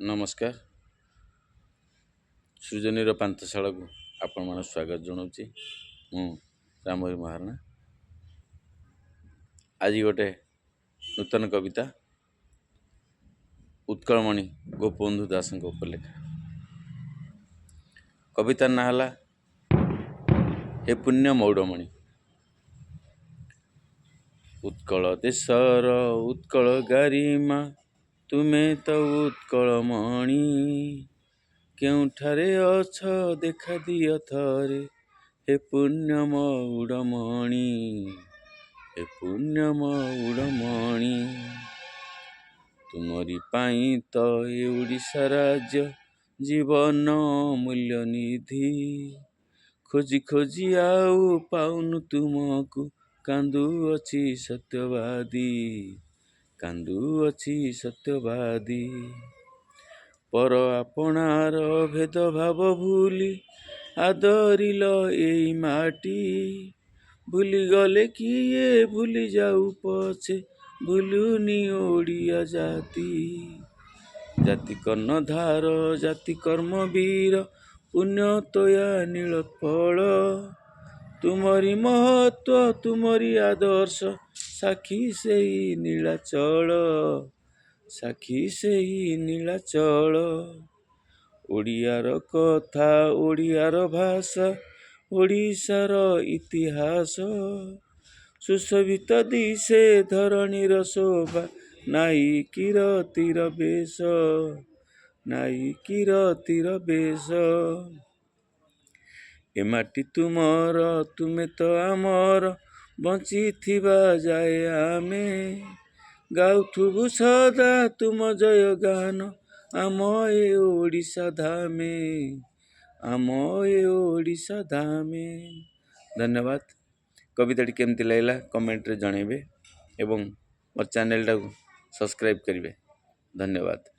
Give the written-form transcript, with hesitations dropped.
नमस्कार। सृजनीर पांथशाला को आपण मन स्वागत जनाऊँगी। मु रामहरि महाराणा। आज गोटे नूतन कविता उत्कलमणि गोपबंधु दास उपलेखा। कवितार ना है हे पुण्य मौड़मणि। उत्कल देशर उत्कल गारिमा तुमे तो उत्कलमणि। केउठारे अछ देखा दिय थरे हे पुण्य मौड़मणि। हे पुण्य मौड़मणि। तुमरी पाई तो ए ओडिशा राज्य जीवन मूल्य निधि। खोजी खोजी आउ पाउनु तुमको कांदु अछि सत्यवादी। कांदु अछि सत्यवादी। पर आपणार भेद भाव भूली आदरिल एई माटी। भूली गले किए भूली जाऊ पछे भूलुनी ओडिया जाति। जाति कर्णधार जाति कर्मवीर पुण्य तोया नीलफल। तुमरी महत्व तुमरी आदर्श साखी सेई नीलाचल। साखी सेई नीलाचल। ओडियार कथा ओडियार भाषा ओडिशार इतिहास। सुशोभित दिशे धरणीर शोभा नाई किरतीर बेश। नाई किरतीर बेश। ए माटी तुमर तुमे तो आमर बंची थिबा जाए आमे। गाउथुबु सदा तुम जय गान आम ए ओडिशा धामे। आम ए ओडिशा धामे। धन्यवाद। कविताटी केमती लागला कमेंट रे जणेबे एवं मोर चैनल टाको सब्सक्राइब करेंगे। धन्यवाद।